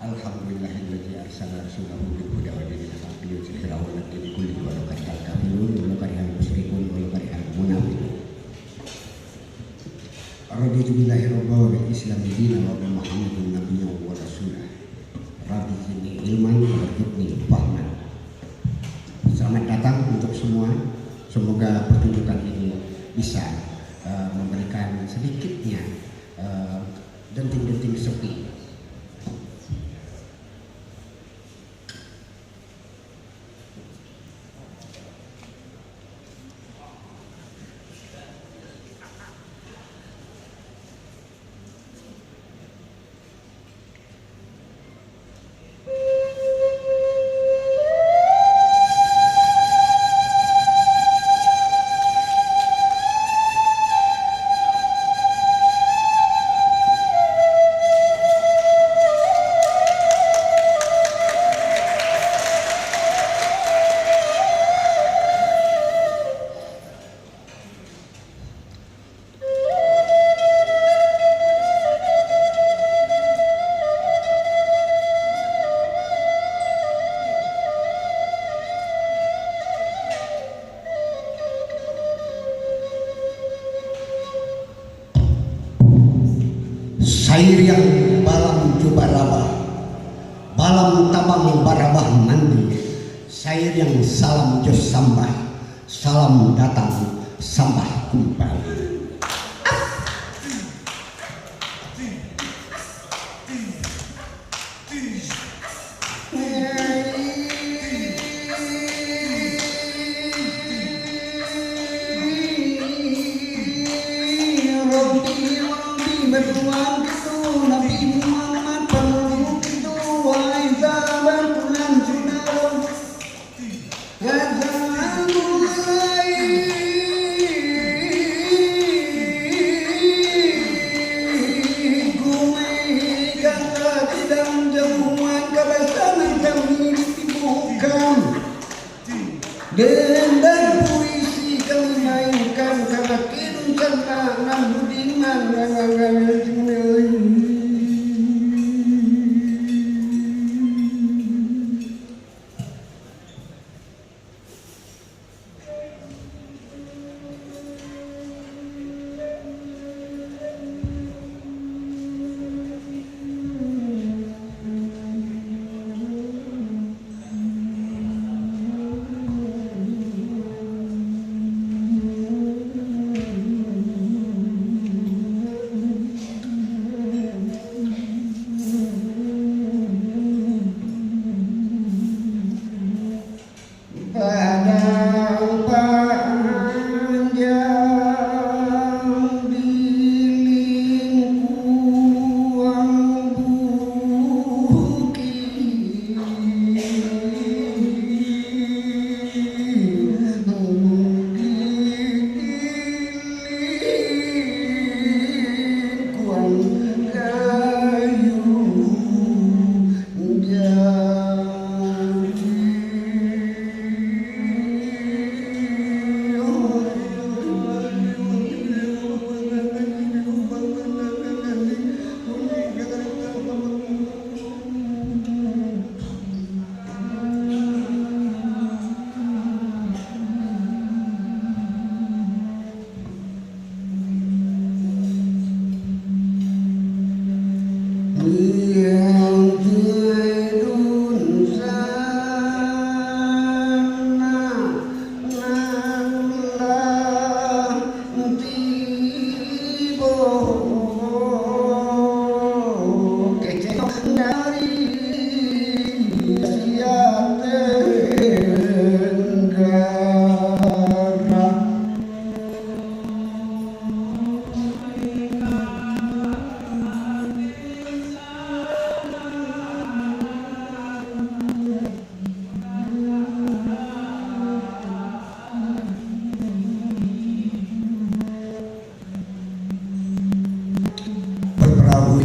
Alhamdulillahilladzi arsala rasulahu bil huda wa dinil haqqi liyudhhirahu 'ala dini kullihi wa law karihal kafirun wa law karihal musyrikun wa law karihal munafiqun. Raditu billahi rabban wa bil islami dinan wa bi Muhammadin nabiyyan wa rasulah. Rabbi zidni ilman warzuqni fahman. Selamat datang untuk semua. Semoga pertunjukan ini bisa memberikan sedikitnya denting-denting sepi. Sair yang balam coba rabah, balam tabang barabah mandi. Sair yang salam jos sambah, salam datang sambah kembali. Dan puisi kami mainkan karena kincang nan budiman.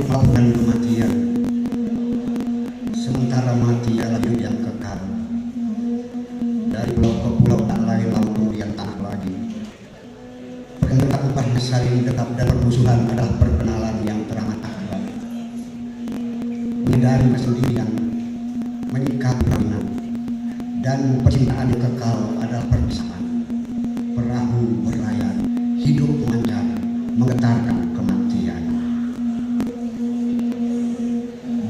Melakukan kematian, sementara mati adalah hidup yang kekal. Dari pulau ke pulau tak lain laut kemudian tak lagi. Perkenalkan upahnya saling tetap dan permusuhan adalah perkenalan yang teramat akbar. menyadari kesendirian, menyikapi karena dan percintaan yang kekal adalah perpisahan. Perahu berlayar, hidup mengantar, menggetarkan kematian.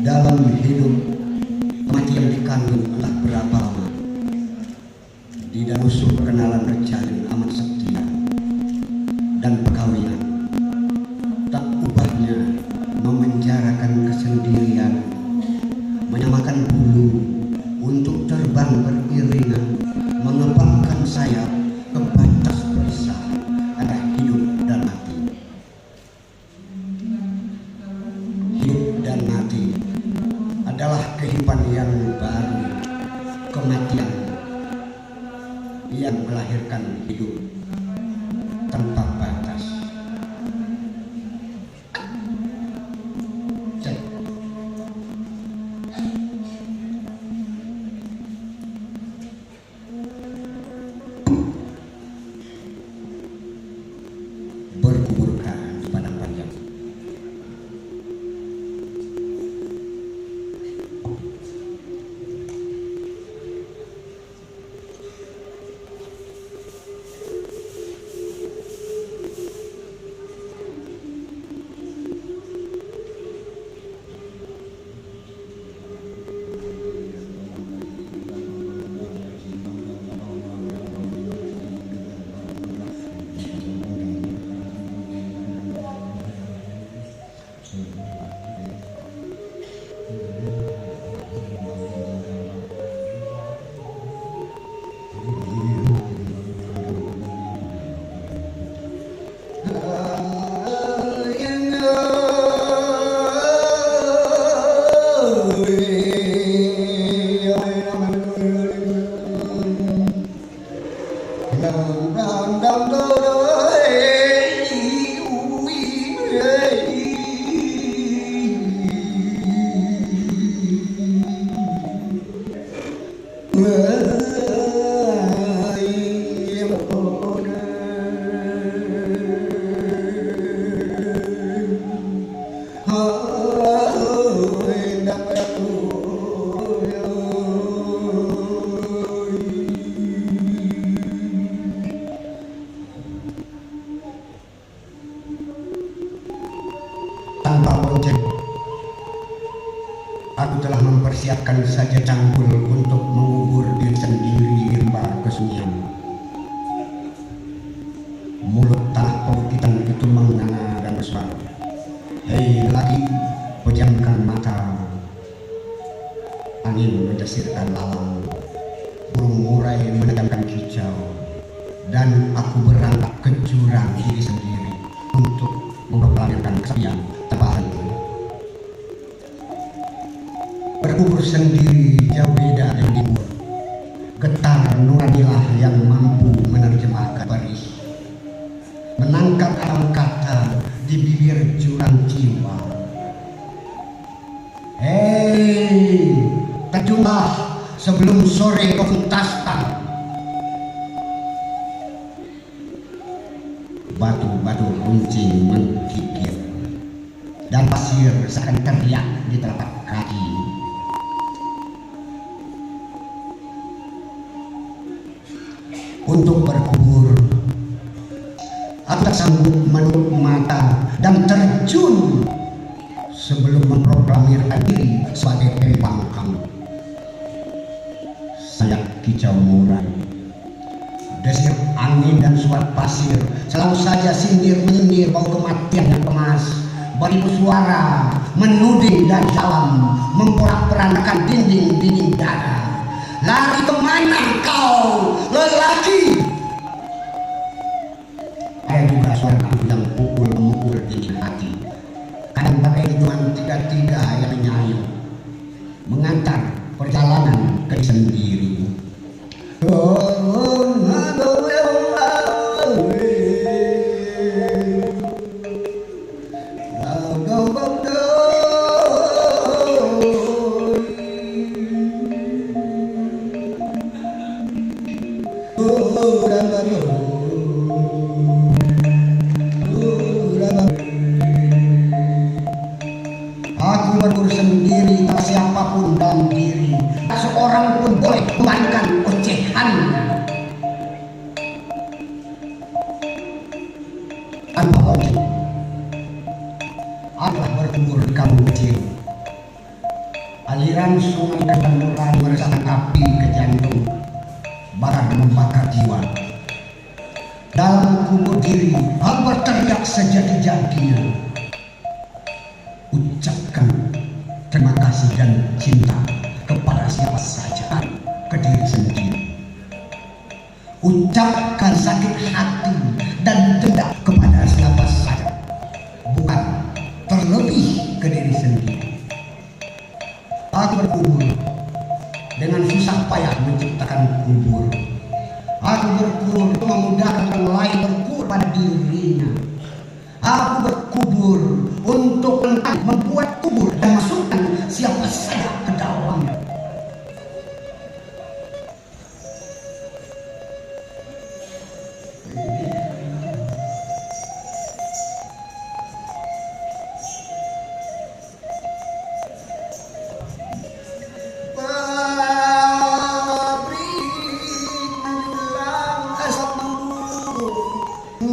Dalam hidup, kematian dikandung entah berapa lama. Di dalam usul perkenalan terjalin amat setia dan perkawinan. Tak ubahnya memenjarakan kesendirian, menyamakan bulu untuk terbang beriringan, mengepakkan sayap ke batas perisah antara hidup dan mati. Hidup dan mati adalah kehidupan yang baru, kematian yang melahirkan hidup tanpa batas. Berkuburkan di padang panjang. Tanpa bonceng, aku telah mempersiapkan saja cangkul untuk mengubur diri sendiri di lembar kesunyian. Mulut tanah paukitan itu menganga dan bersuara, "Hei lelaki, pejamkan mata." Angin mendesirkan lalang, burung murai menegangkan kicau, dan aku berangkat ke jurang diri sendiri untuk memperlakukan kesepian tanpa henti. Berkubur sendiri jauh beda dengan dikubur. Getar nuranilah yang mampu menerjemahkan baris, menangkap alam kata di bibir jurang jiwa. Hei, terjunlah sebelum sore kau tuntaskan. Batu-batu runcing menggigit dan pasir seakan teriak di telapak kaki. Untuk berkubur, aku tak sanggup menutup mata dan terjun sebelum memproklamirkan diri sebagai pembangkang. Sayap kicau murai, desir angin dan suara pasir selalu saja sindir menyindir bau kematian yang kemas. Beribu suara menuding dari dalam, memporak-porandakan dinding-dinding dada. Lari kemana kau, lelaki? Ada juga suara yang pukul-memukul di hati. Kadang pakai hitungan tiga-tiga yang nyayu, mengantar perjalanan ke sendiri. Aku berburu sendiri. siapapun dalam diri. Tak seorang pun boleh membandingkan ocehannya. Tanpa ojek adalah berkubur di kampung kecil. Aliran sungai Ketanduran meresahkan api ke jantung, bara membakar jiwa. Dalam kubur diri, hal berteriak sejati-jatinya. Ucapkan terima kasih dan cinta kepada siapa saja, ke diri sendiri. Ucapkan sakit hati dan dendam kepada siapa saja, bukan terlebih ke diri sendiri. Aku berkubur dengan susah payah menciptakan kubur. Aku berkubur untuk memudahkan orang lain berkubur pada dirinya. Aku berkubur untuk membuat kubur dan masukkan siapa saja ke dalamnya.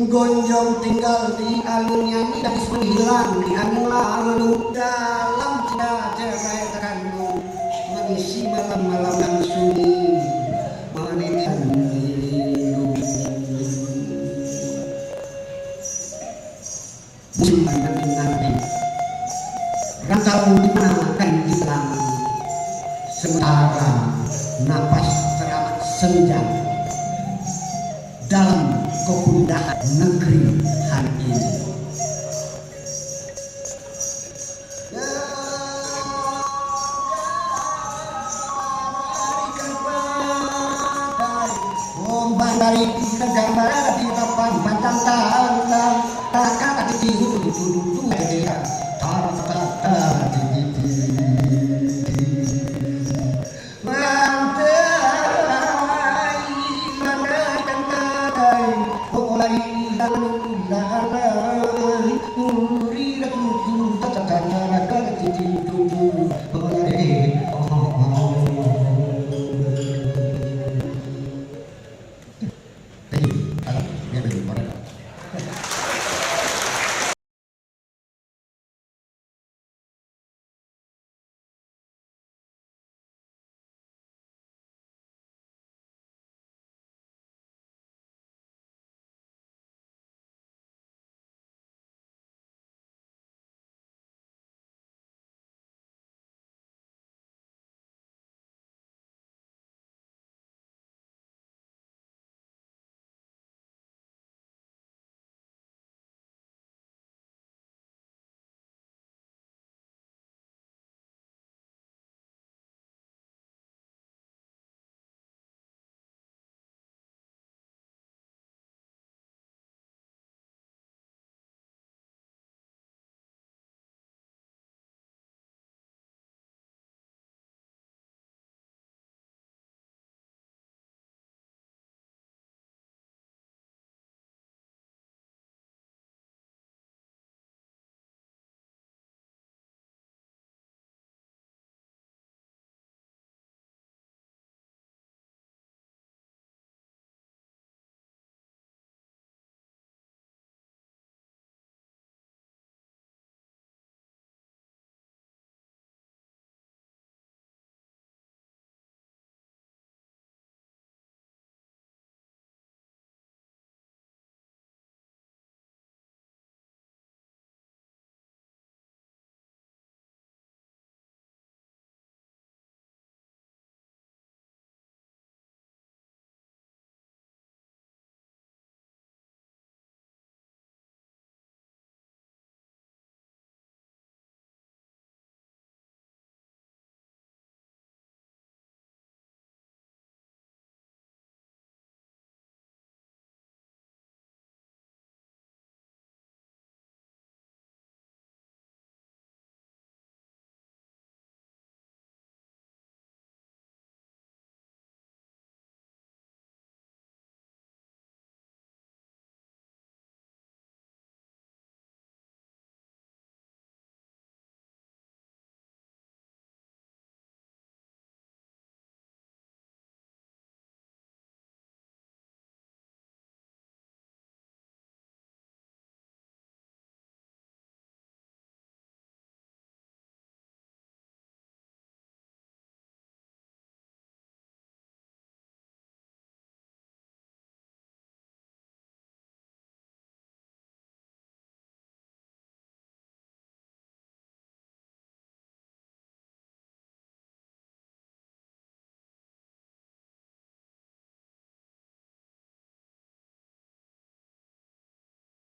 Gonjong tinggal di alun nyanyi dan menghilang di angin lalu. Dalam cerai terkandung mengisi malam-malam yang sunyi, mengenai rindu. Musim nanti rantau di mana akan hilang, sementara napas teramat senja dalam kegundahan negeri hari ini. Dari gambar